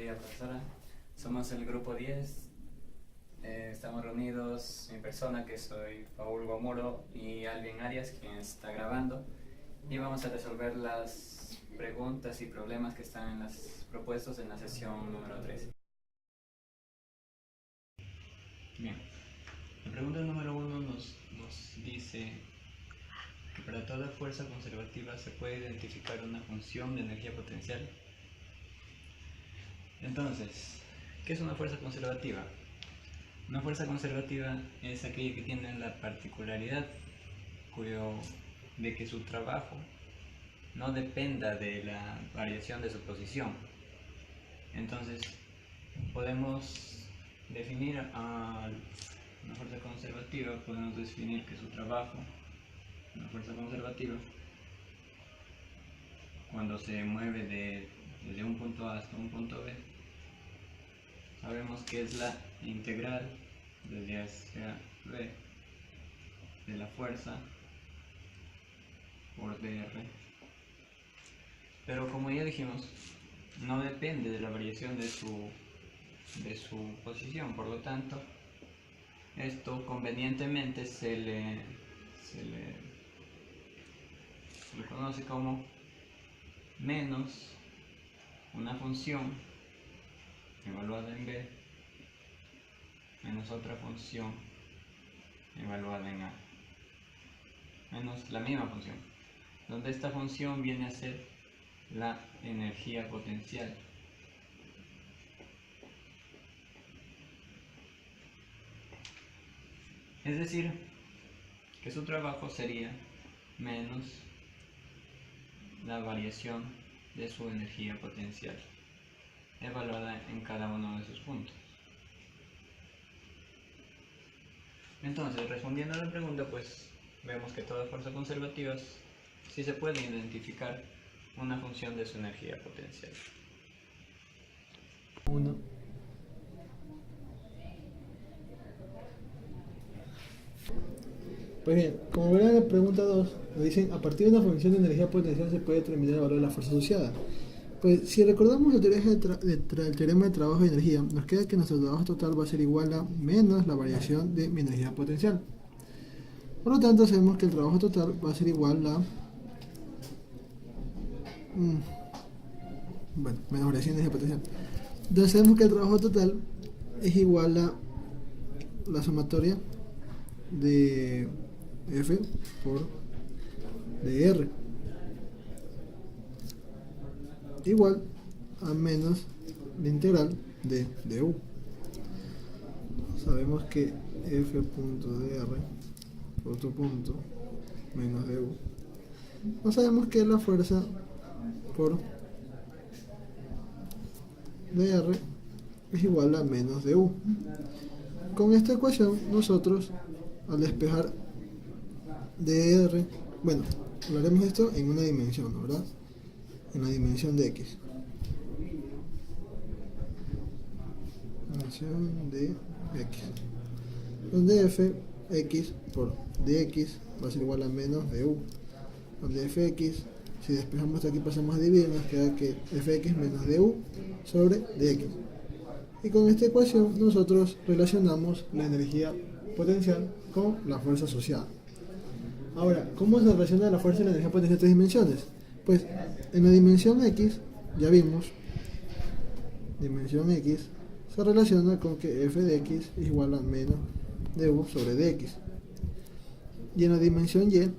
día, profesora. Somos el grupo 10. Estamos reunidos mi persona, que soy Paul Guamuro, y Alvin Arias, quien está grabando. Y vamos a resolver las preguntas y problemas que están en las propuestos en la sesión número 3. Bien, la pregunta número 1 nos dice que para toda fuerza conservativa se puede identificar una función de energía potencial. Entonces, ¿qué es una fuerza conservativa? Una fuerza conservativa es aquella que tiene la particularidad de que su trabajo no dependa de la variación de su posición. Entonces, podemos definir a una fuerza conservativa, podemos definir que su trabajo, una fuerza conservativa, cuando se mueve desde un punto A hasta un punto B, sabemos que es la integral desde hacia B de la fuerza por dr. Pero como ya dijimos, no depende de la variación de su posición, por lo tanto, esto convenientemente se le conoce como menos una función evaluada en B menos otra función evaluada en A, menos la misma función, donde esta función viene a ser la energía potencial. Es decir, que su trabajo sería menos la variación de su energía potencial evaluada en cada uno de sus puntos. Entonces, respondiendo a la pregunta, pues vemos que todas fuerzas conservativas sí se puede identificar una función de su energía potencial. 1. Pues bien, como verán en la pregunta 2, nos dicen, a partir de una función de energía potencial se puede determinar el valor de la fuerza asociada. Pues si recordamos el teorema de trabajo de energía, nos queda que nuestro trabajo total va a ser igual a menos la variación de mi energía potencial. Por lo tanto, sabemos que el trabajo total va a ser igual a menos variación de energía potencial. Entonces sabemos que el trabajo total es igual a la sumatoria de F por dr igual a menos la integral de du. Sabemos que F.dr por otro punto menos du. No sabemos que la fuerza por dr es igual a menos du. Con esta ecuación nosotros, al despejar dr, bueno, hablaremos de esto en una dimensión, ¿verdad? En la dimensión de x. Dimensión de x. Donde fx por dx va a ser igual a menos du. Donde fx, si despejamos esto aquí pasamos a dividir, nos queda que fx menos du sobre dx. Y con esta ecuación nosotros relacionamos la energía potencial con la fuerza asociada. Ahora, ¿cómo se relaciona la fuerza y la energía potencial en tres dimensiones? Pues en la dimensión x, ya vimos, dimensión x se relaciona con que f de x es igual a menos du sobre dx. Y en la dimensión y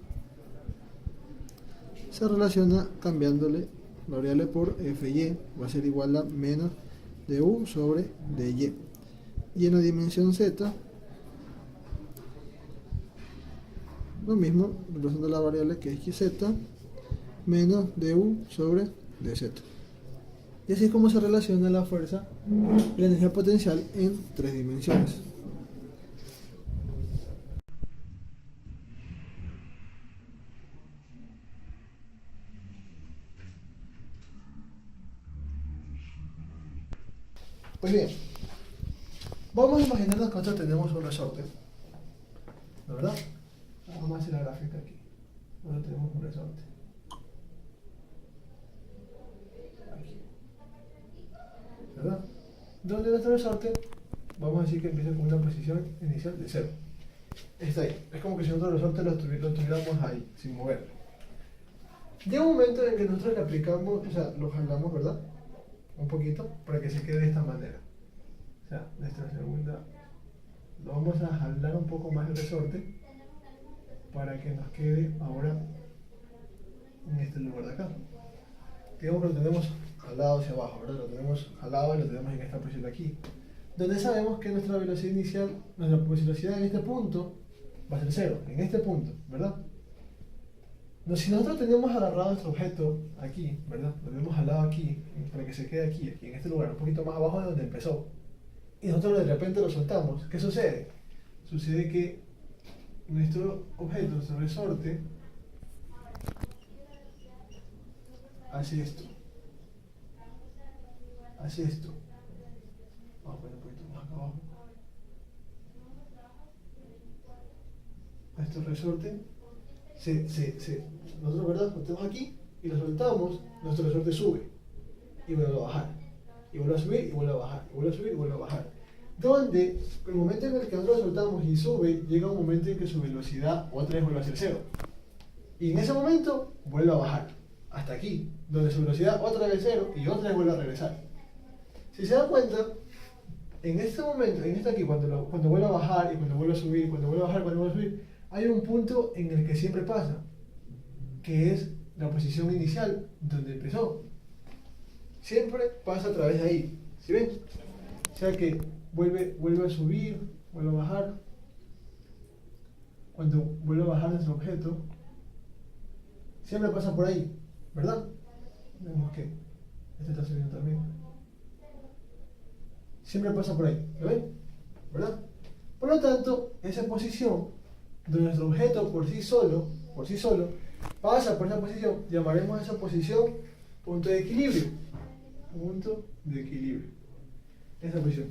se relaciona cambiándole la variable por fy, va a ser igual a menos du sobre dy. Y en la dimensión z, lo mismo, reemplazando la variable que es xz, menos du sobre dz. Y así es como se relaciona la fuerza y la energía potencial en tres dimensiones. Pues bien, vamos a imaginarnos que nosotros tenemos un resorte, ¿verdad? Vamos a hacer la gráfica aquí. Nosotros tenemos un resorte. Aquí. ¿Verdad? donde nuestro resorte, vamos a decir que empieza con una posición inicial de 0. Está ahí. Es como que si nosotros resorte lo tuviéramos ahí, sin moverlo. Llega un momento en que nosotros le aplicamos, o sea, lo jalamos, ¿verdad? Un poquito, para que se quede de esta manera. O sea, nuestra segunda, lo vamos a jalar un poco más el resorte, para que nos quede ahora en este lugar de acá. Digamos que lo tenemos jalado hacia abajo, ¿verdad? Lo tenemos jalado y lo tenemos en esta posición de aquí. Donde sabemos que nuestra velocidad inicial, nuestra velocidad en este punto va a ser 0, en este punto, ¿verdad? Si nosotros tenemos agarrado nuestro objeto aquí, ¿verdad? Lo tenemos jalado aquí, para que se quede aquí, en este lugar, un poquito más abajo de donde empezó. Y nosotros de repente lo soltamos. ¿Qué sucede? Sucede que nuestro objeto, nuestro resorte, hace esto. Hace esto. Vamos a poner un poquito más acá abajo. Nuestro resorte, nosotros, ¿verdad? Lo tenemos aquí y lo soltamos, nuestro resorte sube y vuelve a bajar. Y vuelve a subir y vuelve a bajar. Y vuelve a subir y vuelve a bajar. Donde, el momento en el que nosotros lo soltamos y sube, llega un momento en que su velocidad otra vez vuelve a ser 0. Y en ese momento vuelve a bajar. Hasta aquí, donde su velocidad otra vez 0 y otra vez vuelve a regresar. Si se dan cuenta, en este momento, en este aquí, cuando vuelve a bajar y cuando vuelve a subir, cuando vuelve a bajar, cuando vuelve a subir, hay un punto en el que siempre pasa, que es la posición inicial donde empezó. Siempre pasa a través de ahí. ¿Sí ven? O sea que vuelve a subir, vuelve a bajar. Cuando vuelve a bajar nuestro objeto, siempre pasa por ahí, ¿verdad? Vemos que este está subiendo también. Siempre pasa por ahí, ¿lo ven? ¿Verdad? Por lo tanto, esa posición de nuestro objeto por sí solo, pasa por esa posición, llamaremos a esa posición punto de equilibrio. Punto de equilibrio. Esa posición.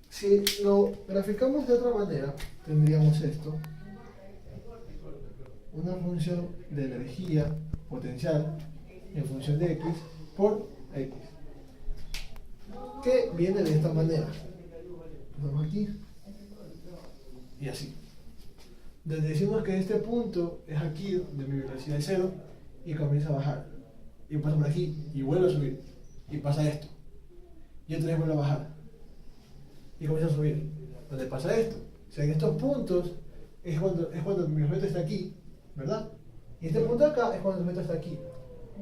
Si lo graficamos de otra manera, tendríamos esto. Una función de energía potencial en función de x por x. Que viene de esta manera. Lo vemos aquí. Y así. Donde decimos que este punto es aquí, donde mi velocidad es 0, y comienza a bajar. Y pasa por aquí, y vuelve a subir. Y pasa esto. Y otra vez vuelve a bajar. Y comienza a subir. Donde pasa esto. O sea, en estos puntos es cuando mi objeto está aquí, ¿verdad? Y este punto acá es cuando el objeto está aquí.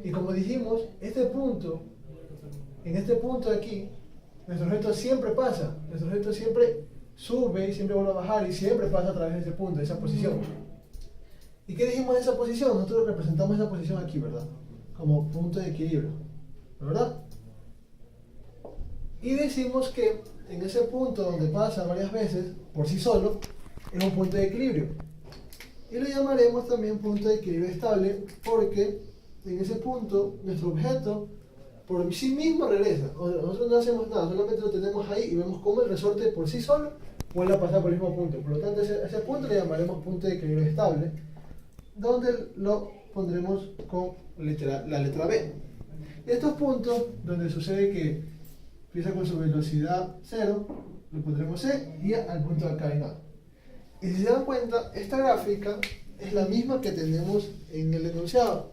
Y como dijimos, este punto, en este punto de aquí, nuestro objeto siempre pasa. Nuestro objeto siempre sube y siempre vuelve a bajar y siempre pasa a través de ese punto, de esa posición. ¿Y qué dijimos de esa posición? Nosotros representamos esa posición aquí, ¿verdad? Como punto de equilibrio, ¿verdad? Y decimos que en ese punto donde pasa varias veces, por sí solo, es un punto de equilibrio. Y lo llamaremos también punto de equilibrio estable porque en ese punto nuestro objeto por sí mismo regresa. Nosotros no hacemos nada, solamente lo tenemos ahí y vemos cómo el resorte por sí solo vuelve a pasar por el mismo punto. Por lo tanto, ese punto le llamaremos punto de equilibrio estable, donde lo pondremos con la letra B. Y estos puntos, donde sucede que empieza con su velocidad 0, lo pondremos C y al punto de acá en A. Y si se dan cuenta, esta gráfica es la misma que tenemos en el enunciado.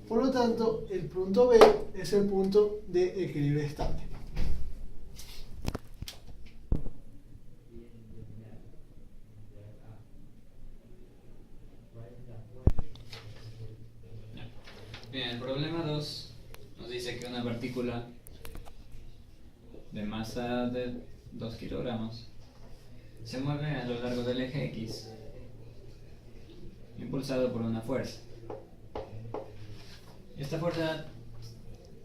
Por lo tanto, el punto B es el punto de equilibrio estable. Bien, el problema 2 nos dice que una partícula de masa de 2 kilogramos se mueve a lo largo del eje X, impulsado por una fuerza. Esta fuerza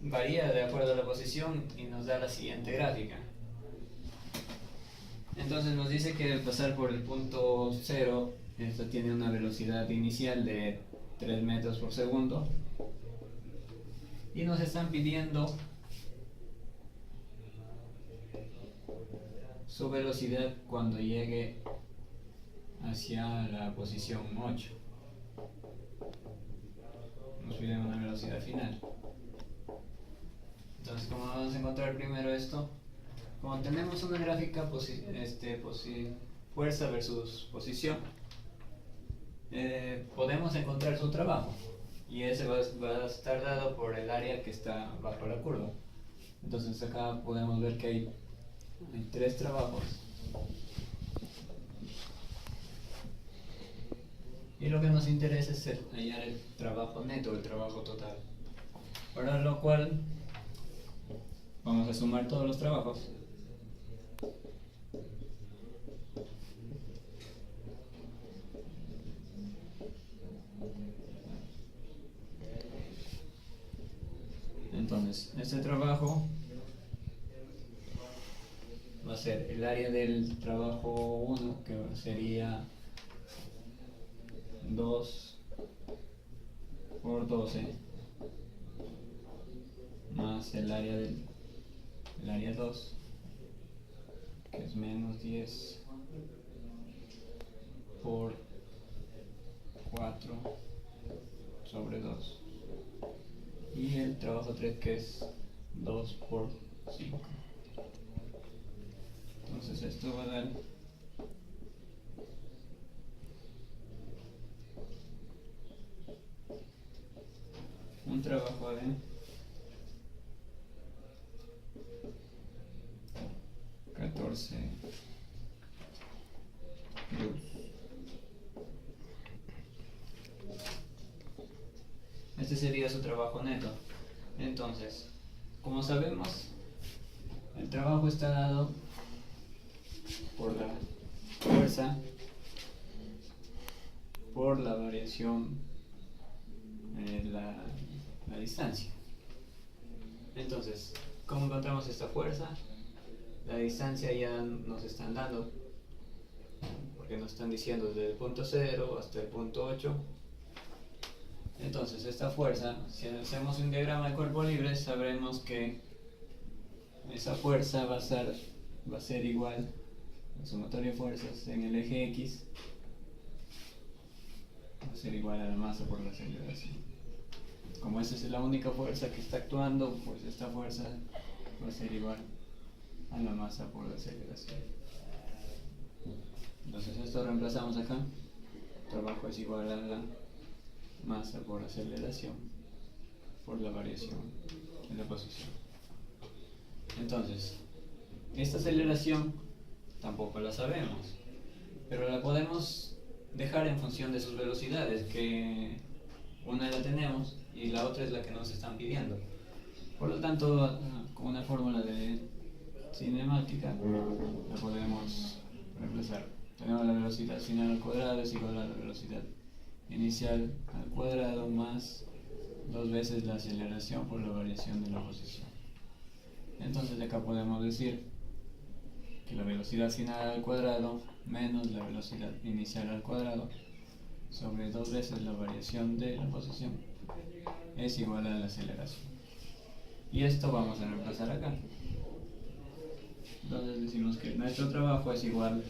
varía de acuerdo a la posición y nos da la siguiente gráfica. Entonces nos dice que al pasar por el punto 0, esto tiene una velocidad inicial de 3 metros por segundo. Y nos están pidiendo su velocidad cuando llegue hacia la posición 8. Nos piden una velocidad final. Entonces, ¿cómo vamos a encontrar primero esto? como tenemos una gráfica fuerza versus posición, podemos encontrar su trabajo y ese va a estar dado por el área que está bajo la curva. Entonces acá podemos ver que hay 3 trabajos y lo que nos interesa es hallar el trabajo neto, el trabajo total, para lo cual vamos a sumar todos los trabajos. Entonces, este trabajo va a ser el área del trabajo 1, que sería 2 por 12, más el área el área 2, que es menos 10 por 4 sobre 2. Y el trabajo 3, que es 2 por 5. Entonces esto va a dar un trabajo de 14 joules. Este sería su trabajo neto. Entonces, como sabemos, el trabajo está dado por la fuerza por la variación la distancia. Entonces, ¿cómo encontramos esta fuerza? La distancia ya nos están dando, porque nos están diciendo desde el punto 0 hasta el punto 8. Entonces esta fuerza, si hacemos un diagrama de cuerpo libre, sabremos que esa fuerza va a ser igual, la sumatoria de fuerzas en el eje X va a ser igual a la masa por la aceleración. Como esa es la única fuerza que está actuando, pues esta fuerza va a ser igual a la masa por la aceleración. Entonces esto reemplazamos acá. El trabajo es igual a la masa por aceleración por la variación en la posición. Entonces, esta aceleración tampoco la sabemos, pero la podemos dejar en función de sus velocidades, que una la tenemos y la otra es la que nos están pidiendo. Por lo tanto, con una fórmula de cinemática la podemos reemplazar. Tenemos la velocidad final al cuadrado es igual a la velocidad inicial al cuadrado más 2 veces la aceleración por la variación de la posición. Entonces de acá podemos decir que la velocidad final al cuadrado menos la velocidad inicial al cuadrado sobre 2 veces la variación de la posición es igual a la aceleración. Y esto vamos a reemplazar acá. Entonces decimos que nuestro trabajo es igual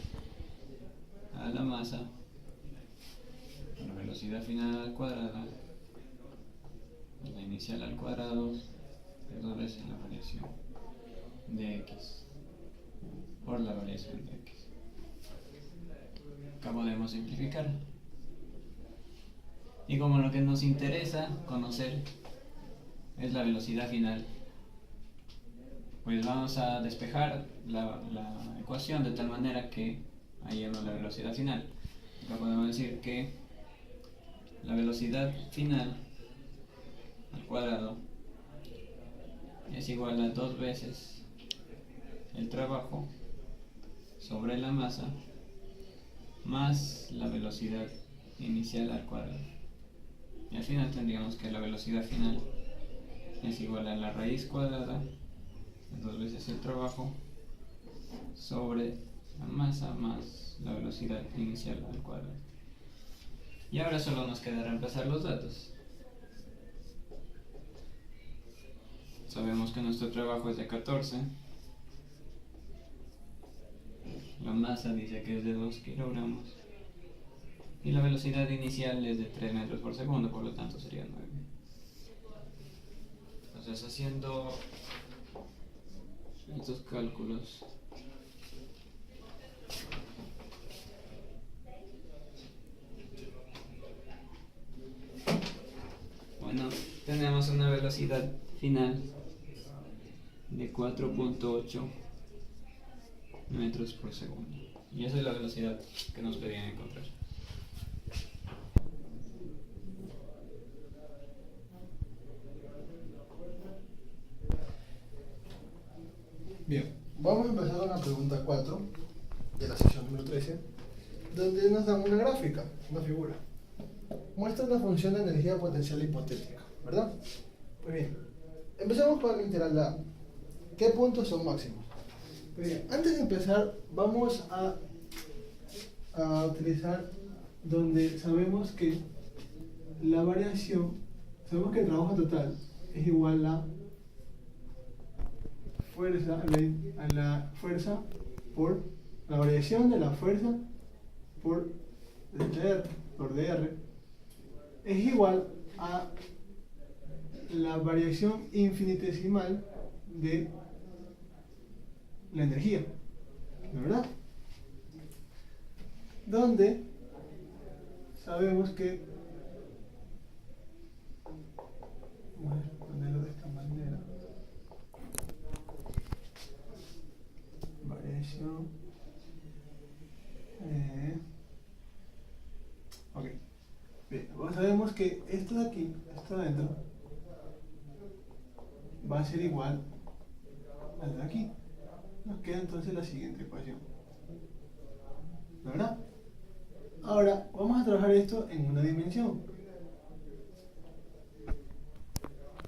a la masa, la velocidad final al cuadrado, la inicial al cuadrado, de 2 veces la variación de x por la variación de x. Acá podemos simplificar. Y como lo que nos interesa conocer es la velocidad final, pues vamos a despejar la ecuación de tal manera que hallemos la velocidad final. Acá podemos decir que la velocidad final al cuadrado es igual a 2 veces el trabajo sobre la masa más la velocidad inicial al cuadrado. Y al final tendríamos que la velocidad final es igual a la raíz cuadrada de 2 veces el trabajo sobre la masa más la velocidad inicial al cuadrado. Y ahora solo nos queda reemplazar los datos. Sabemos que nuestro trabajo es de 14. La masa dice que es de 2 kilogramos. Y la velocidad inicial es de 3 metros por segundo, por lo tanto sería 9. Entonces haciendo estos cálculos. Bueno, tenemos una velocidad final de 4.8 metros por segundo. Y esa es la velocidad que nos pedían encontrar. Bien, vamos a empezar con la pregunta 4 de la sección número 13, donde nos dan una gráfica, una figura. Muestra una función de energía potencial hipotética, ¿verdad? Pues bien, empezamos con el integral de A. ¿Qué puntos son máximos? Pues bien, antes de empezar, vamos a utilizar donde sabemos que la variación, sabemos que el trabajo total es igual a la fuerza por la variación de la fuerza por dr es igual a la variación infinitesimal de la energía, ¿no, verdad? Donde sabemos que, vamos a ponerlo de esta manera, variación ok, bien, sabemos que esto de aquí, esto de adentro va a ser igual al de aquí. Nos queda entonces la siguiente ecuación, ¿no, verdad? Ahora vamos a trabajar esto en una dimensión,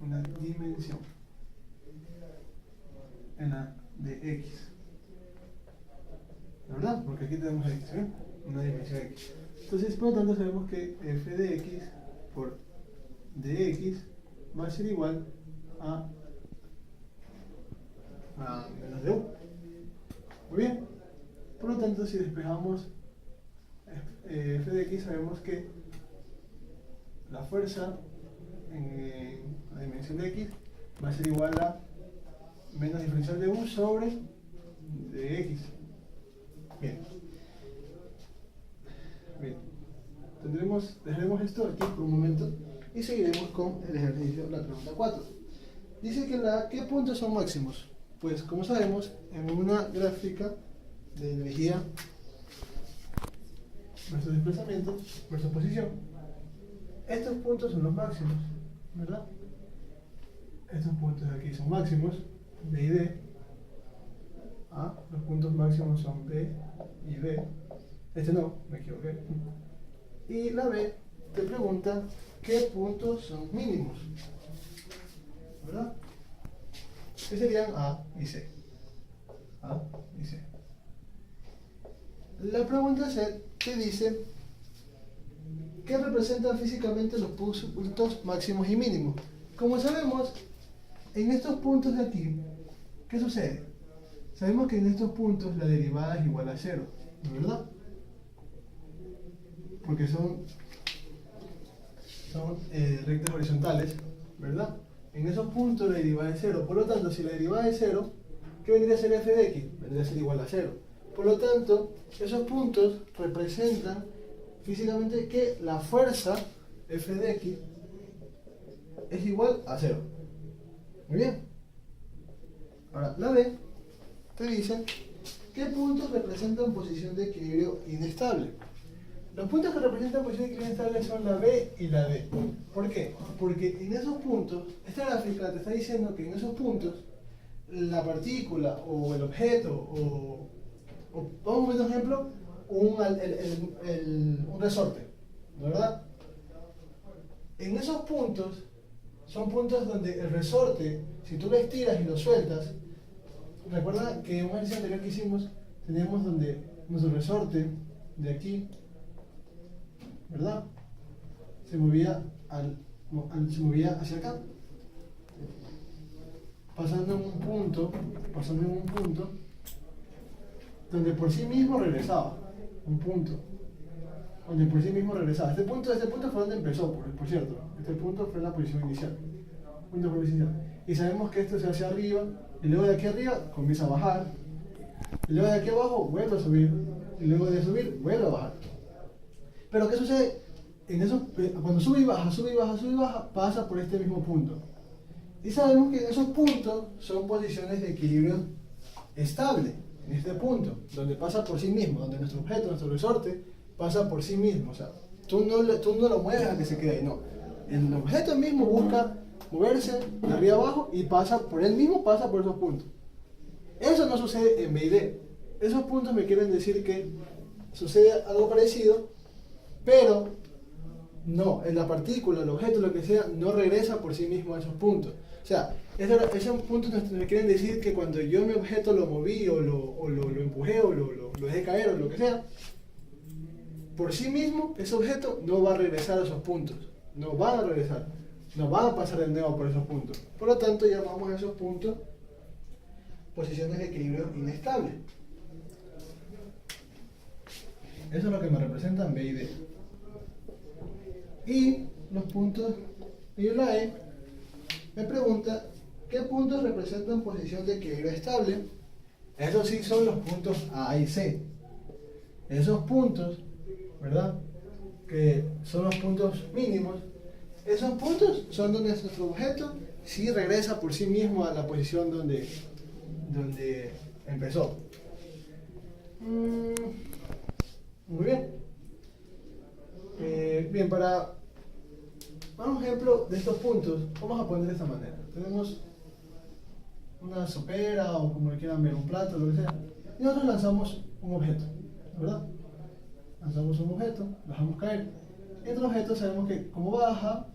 en la de x, ¿no, verdad? Porque aquí tenemos x, ¿eh? Una dimensión x. Entonces, por lo tanto, sabemos que f de x por dx va a ser igual a menos de u. Muy bien. Por lo tanto, si despejamos f de x, sabemos que la fuerza en la dimensión de x va a ser igual a menos diferencial de u sobre dx. Bien. Bien. Dejaremos esto aquí por un momento y seguiremos con el ejercicio de la pregunta 4. Dice que ¿qué puntos son máximos? Pues como sabemos, en una gráfica de energía versus desplazamiento versus posición, estos puntos son los máximos, ¿verdad? Estos puntos de aquí son máximos, B y D. Los puntos máximos son B y B. Este no, me equivoqué. Y la B te pregunta qué puntos son mínimos, ¿verdad? Que serían A y C. A y C. La pregunta C te dice ¿qué representan físicamente los puntos máximos y mínimos? Como sabemos, en estos puntos de aquí, ¿qué sucede? Sabemos que en estos puntos la derivada es igual a 0, ¿no, verdad? Porque son rectas horizontales, ¿verdad? En esos puntos la derivada es 0. Por lo tanto, si la derivada es 0, ¿qué vendría a ser f de x? Vendría a ser igual a 0. Por lo tanto, esos puntos representan físicamente que la fuerza f de x es igual a 0. Muy bien. Ahora, la B te dice qué puntos representan posición de equilibrio inestable. Los puntos que representan posición de equilibrio inestable son la B y la D. ¿Por qué? Porque en esos puntos, esta gráfica te está diciendo que en esos puntos la partícula o el objeto o vamos a ver un ejemplo, un resorte, ¿verdad? En esos puntos son puntos donde el resorte, si tú lo estiras y lo sueltas, recuerda que en un ejercicio anterior que hicimos, teníamos donde nuestro resorte de aquí, ¿verdad? Se movía hacia acá, pasando en un punto donde por sí mismo regresaba, Este punto fue donde empezó, por cierto. Este punto fue la posición inicial. Y sabemos que esto se hace arriba y luego de aquí arriba comienza a bajar, y luego de aquí abajo vuelve a subir, y luego de subir vuelve a bajar. Pero ¿qué sucede? Cuando sube y baja, sube y baja, sube y baja, pasa por este mismo punto. Y sabemos que esos puntos son posiciones de equilibrio estable, en este punto, donde pasa por sí mismo, donde nuestro objeto, nuestro resorte, pasa por sí mismo. O sea, tú no lo mueves a que se quede ahí, no. El objeto mismo busca moverse de arriba abajo y pasa por él mismo, pasa por esos puntos. Eso no sucede en B y D. Esos puntos me quieren decir que sucede algo parecido, pero no, en la partícula, el objeto, lo que sea, no regresa por sí mismo a esos puntos. O sea, esos puntos me quieren decir que cuando yo mi objeto lo moví o lo empujé o lo dejé caer o lo que sea, por sí mismo ese objeto no va a regresar a esos puntos. No van a regresar. No van a pasar de nuevo por esos puntos. Por lo tanto, llamamos a esos puntos posiciones de equilibrio inestable. Eso es lo que me representan B y D. Y los puntos y la E me pregunta qué puntos representan posición de equilibrio estable. Esos sí son los puntos A y C. Esos puntos, ¿verdad? Que son los puntos mínimos. Esos puntos son donde nuestro objeto sí regresa por sí mismo a la posición donde empezó. Muy bien. Bien, para un ejemplo de estos puntos, vamos a poner de esta manera. Tenemos una sopera o como le quieran ver, un plato, lo que sea, y nosotros lanzamos un objeto, ¿verdad? Lanzamos un objeto, lo dejamos caer. Y este objeto sabemos que como baja,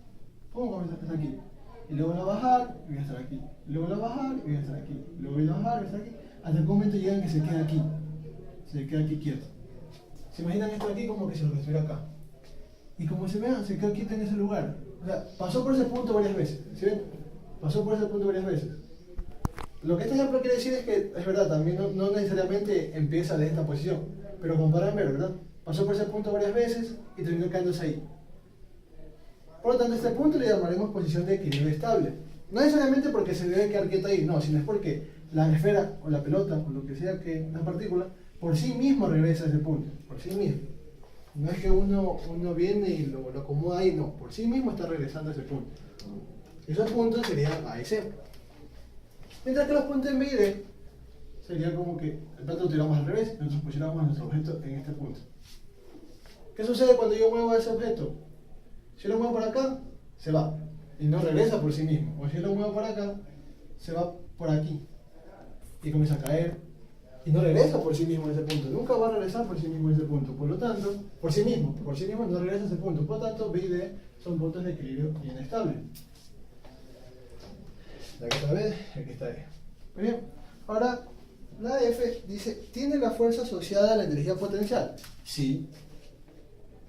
comienza a estar aquí. Y luego va a bajar y voy a estar aquí. Y luego va a bajar y voy a estar aquí. Y luego voy a bajar y voy a estar aquí. Hasta el momento llegan que se queda aquí. Se queda aquí quieto. ¿Se imaginan esto aquí como que se lo estuviera acá? Y como se vean, se quedó quieto en ese lugar. O sea, pasó por ese punto varias veces. ¿Sí ven? Pasó por ese punto varias veces. Lo que este ejemplo quiere decir es que, es verdad, también no necesariamente empieza de esta posición. Pero como podrán ver, ¿verdad? Pasó por ese punto varias veces y terminó quedándose ahí. Por lo tanto, a este punto le llamaremos posición de equilibrio estable. No necesariamente porque se debe quedar quieto ahí, no, sino es porque la esfera o la pelota o lo que sea que la partícula por sí mismo regresa a ese punto, por sí mismo. No es que uno viene y lo acomoda ahí, no, por sí mismo está regresando a ese punto. Esos puntos serían A y C. Mientras que los puntos en B y D sería como que el plato lo tiramos al revés y nosotros pusiéramos a nuestro objeto en este punto. ¿Qué sucede cuando yo muevo ese objeto? Si lo muevo por acá, se va y no regresa por sí mismo. O si lo muevo por acá, se va por aquí y comienza a caer y no regresa por sí mismo a ese punto. Nunca va a regresar por sí mismo a ese punto. Por lo tanto, por sí mismo no regresa a ese punto. Por lo tanto, B y D son puntos de equilibrio inestables. Aquí está B, aquí está E. Muy bien. Ahora, la F dice, ¿tiene la fuerza asociada a la energía potencial? Sí.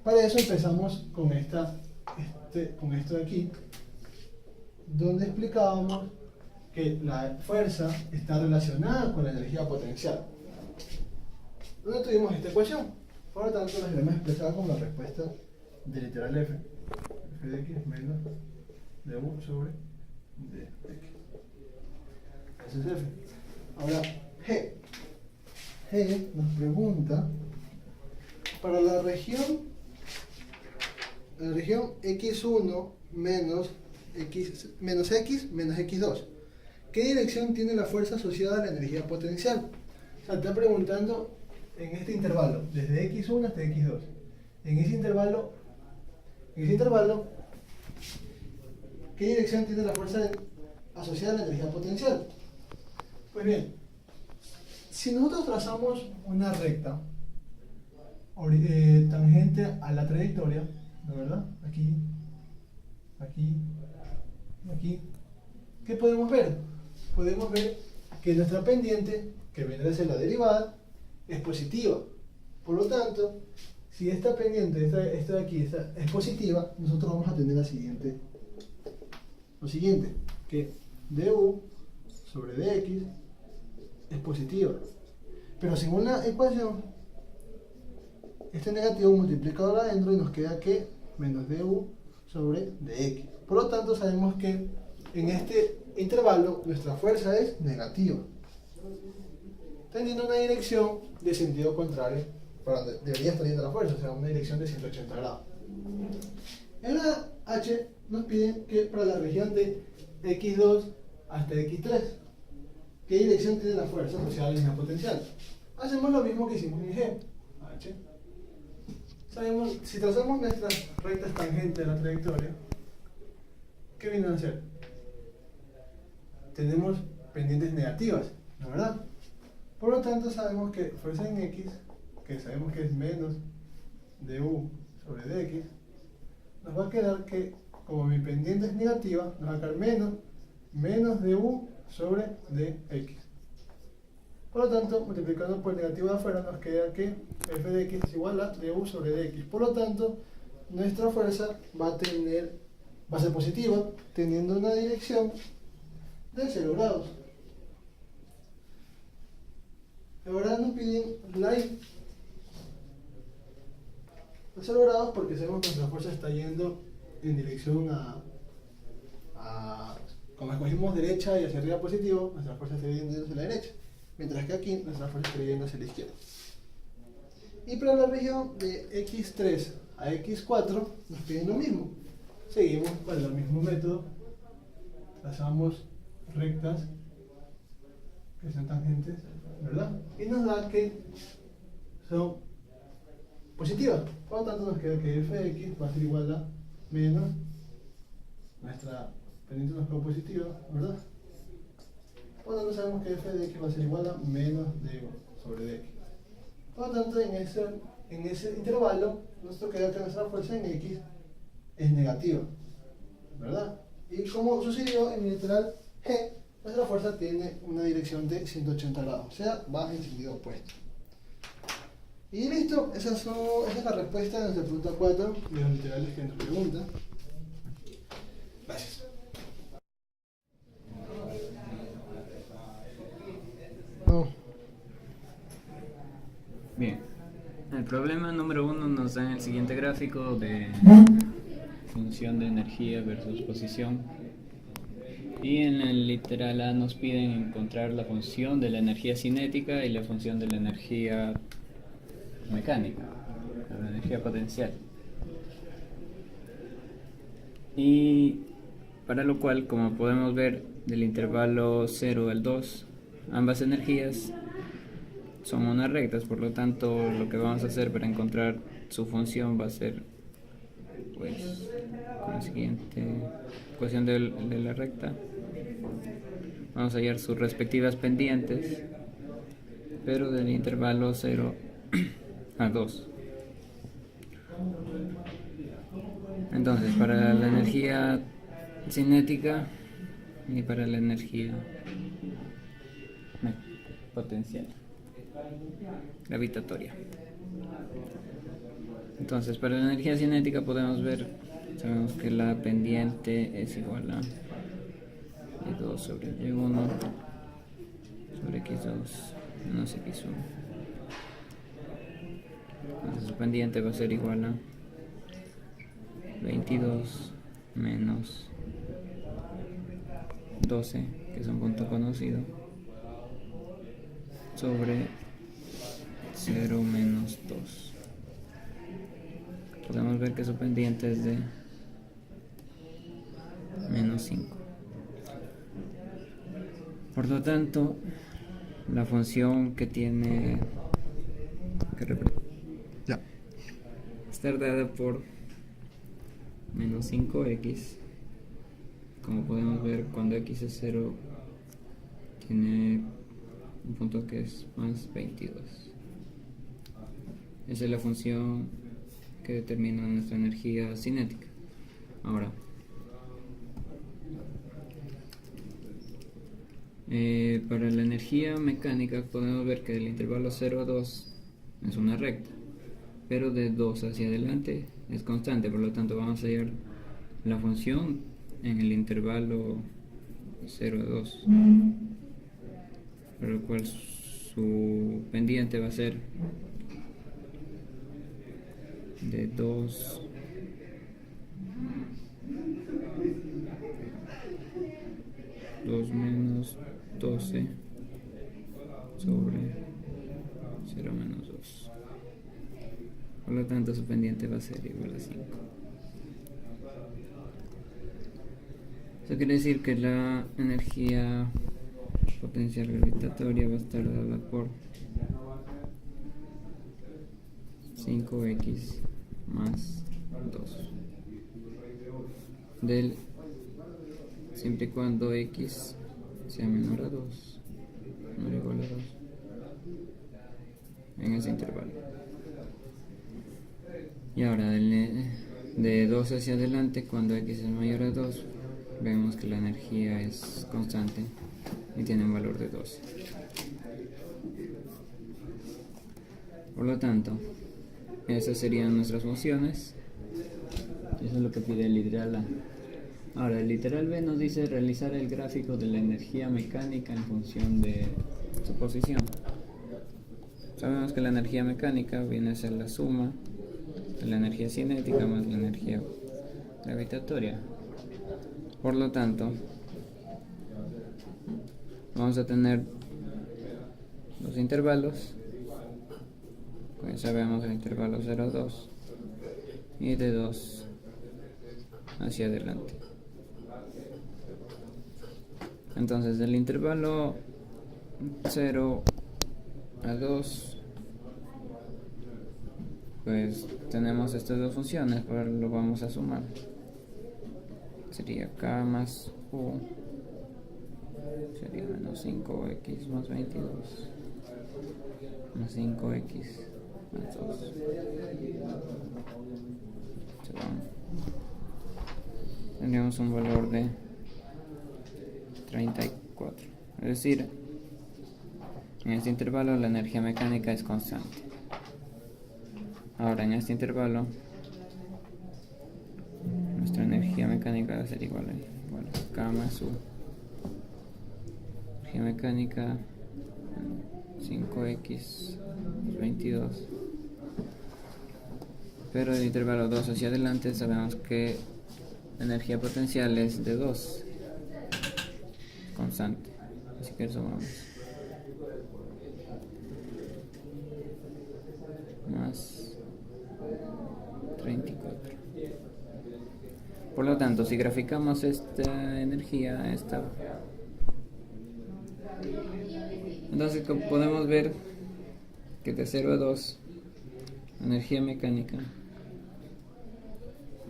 Para eso empezamos con esto de aquí, donde explicábamos que la fuerza está relacionada con la energía potencial. ¿Dónde tuvimos esta ecuación? Por lo tanto, la iremos a expresar como la respuesta de literal F. F de X menos dU sobre dx. Ese es F. Ahora, G. G nos pregunta, para la región x1 menos x menos x2, ¿qué dirección tiene la fuerza asociada a la energía potencial? O sea, está preguntando en este intervalo, desde x1 hasta x2. En ese intervalo, ¿qué dirección tiene la fuerza asociada a la energía potencial? Pues bien, si nosotros trazamos una recta tangente a la trayectoria, ¿no, verdad? Aquí, aquí, aquí. ¿Qué podemos ver? Podemos ver que nuestra pendiente, que vendrá a ser la derivada, es positiva. Por lo tanto, si esta pendiente, esta de aquí, es positiva, nosotros vamos a tener lo siguiente, que du sobre dx es positiva. Pero según la ecuación, este negativo multiplicado adentro y nos queda que menos du sobre dx. Por lo tanto, sabemos que en este intervalo nuestra fuerza es negativa, teniendo una dirección de sentido contrario para donde debería estar yendo la fuerza, o sea, una dirección de 180 grados. En la H nos piden que para la región de x2 hasta x3, ¿qué dirección tiene la fuerza asociada a la línea potencial? Hacemos lo mismo que hicimos en G. H. Sabemos, si trazamos nuestras rectas tangentes de la trayectoria, ¿qué vienen a hacer? Tenemos pendientes negativas, ¿no es verdad? Por lo tanto, sabemos que fuerza en X, que sabemos que es menos du sobre dx, nos va a quedar que, como mi pendiente es negativa, nos va a quedar menos du sobre dx. Por lo tanto, multiplicando por el negativo de afuera, nos queda que f de x es igual a du sobre dx. Por lo tanto, nuestra fuerza va a ser positiva, teniendo una dirección de 0 grados. Ahora nos piden la Y. De 0 grados porque sabemos que nuestra fuerza está yendo en dirección como escogimos derecha y hacia arriba positivo, nuestra fuerza está yendo hacia la derecha, mientras que aquí nuestra fuerza está yendo hacia la izquierda. Y para la región de x3 a x4 nos piden lo mismo. Seguimos con el mismo método, trazamos rectas que son tangentes, ¿verdad? Y nos da que son positivas. Por lo tanto, nos queda que f de x va a ser igual a menos nuestra pendiente nos queda positiva, ¿verdad? Por lo tanto, sabemos que f de x va a ser igual a menos du sobre dx. Por lo tanto, en ese intervalo, nos queda que nuestra fuerza en x es negativa, ¿verdad? Y como sucedió en el literal G, nuestra fuerza tiene una dirección de 180 grados, o sea, va en sentido opuesto. Y listo, esa es la respuesta de nuestra pregunta 4 de los literales que nos preguntan. Gracias. No. Bien, el problema número 1 nos da en el siguiente gráfico de función de energía versus posición. Y en el literal A nos piden encontrar la función de la energía cinética y la función de la energía mecánica, la energía potencial. Y para lo cual, como podemos ver del intervalo 0 al 2, ambas energías son unas rectas, por lo tanto lo que vamos a hacer para encontrar su función va a ser pues con la siguiente ecuación de la recta. Vamos a hallar sus respectivas pendientes, pero del intervalo 0 a 2. Entonces, para la energía cinética y para la energía potencial gravitatoria. Entonces, para la energía cinética podemos ver, sabemos que la pendiente es igual a Y2 sobre Y1 sobre X2 menos X1. Entonces su pendiente va a ser igual a 22 menos 12, que es un punto conocido, sobre 0 menos 2. Podemos ver que su pendiente es de menos 5. Por lo tanto, la función que tiene está dada por menos 5x. Como podemos ver, cuando x es 0, tiene un punto que es más 22. Esa es la función que determina nuestra energía cinética. Ahora, para la energía mecánica podemos ver que el intervalo 0 a 2 es una recta, pero de 2 hacia adelante es constante, por lo tanto vamos a hallar la función en el intervalo 0 a 2, por lo cual su pendiente va a ser de 2 2 menos 12 sobre 0 menos 2. Por lo tanto, su pendiente va a ser igual a 5. Eso quiere decir que la energía potencial gravitatoria va a estar dada por 5x más 2 del, siempre y cuando x sea menor a 2, menor o igual a 2 en ese intervalo. Y ahora de 2 hacia adelante, cuando x es mayor a 2, vemos que la energía es constante y tiene un valor de 12. Por lo tanto, esas serían nuestras funciones. Eso es lo que pide el literal A. Ahora, el literal B nos dice realizar el gráfico de la energía mecánica en función de su posición. Sabemos que la energía mecánica viene a ser la suma de la energía cinética más la energía gravitatoria. Por lo tanto, vamos a tener los intervalos. Pues sabemos el intervalo 0, 2 y de 2 hacia adelante. Entonces del intervalo 0 a 2, pues tenemos estas dos funciones, pero lo vamos a sumar. Sería k más u, sería menos 5x más 22 más 5x más 2. Tendríamos un valor de 34. Es decir, en este intervalo la energía mecánica es constante. Ahora en este intervalo nuestra energía mecánica va a ser igual a k más u. Energía mecánica 5x más 22. Pero del intervalo 2 hacia adelante sabemos que la energía potencial es de 2, constante, así que sumamos más 34. Por lo tanto, si graficamos esta energía, entonces podemos ver que de 0 a 2 la energía mecánica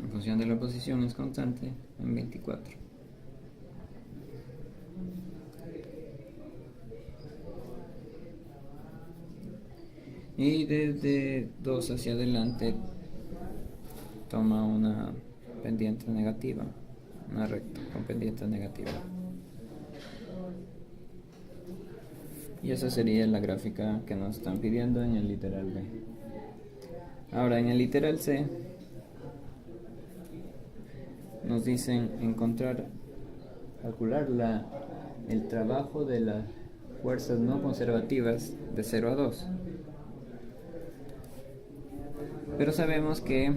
en función de la posición es constante en 24. Y desde 2 hacia adelante toma una pendiente negativa, una recta con pendiente negativa. Y esa sería la gráfica que nos están pidiendo en el literal B. Ahora en el literal C nos dicen calcular el trabajo de las fuerzas no conservativas de 0 a 2. Pero sabemos que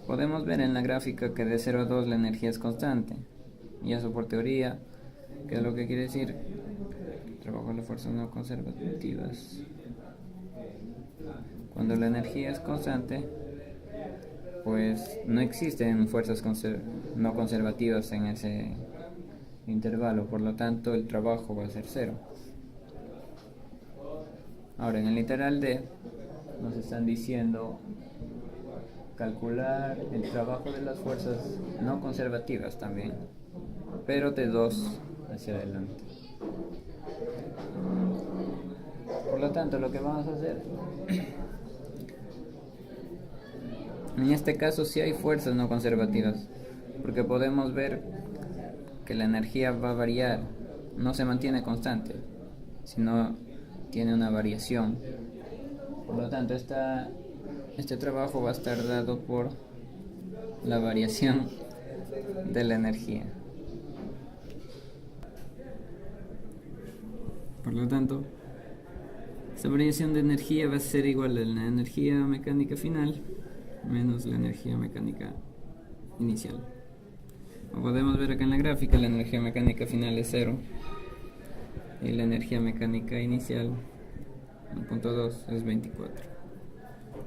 podemos ver en la gráfica que de 0 a 2 la energía es constante. Y eso por teoría, ¿qué es lo que quiere decir? Trabajo de las fuerzas no conservativas. Cuando la energía es constante, pues no existen fuerzas no conservativas en ese intervalo, por lo tanto el trabajo va a ser 0. Ahora en el literal D nos están diciendo calcular el trabajo de las fuerzas no conservativas también, pero de 2 hacia adelante. Por lo tanto, lo que vamos a hacer en este caso sí hay fuerzas no conservativas, porque podemos ver que la energía va a variar, no se mantiene constante, sino tiene una variación. Por lo tanto, este trabajo va a estar dado por la variación de la energía. Por lo tanto, esta variación de energía va a ser igual a la energía mecánica final menos la energía mecánica inicial. Como podemos ver acá en la gráfica, la energía mecánica final es 0 y la energía mecánica inicial 1.2 es 24.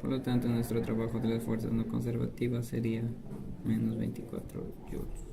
Por lo tanto, nuestro trabajo de las fuerzas no conservativas sería menos 24 joules.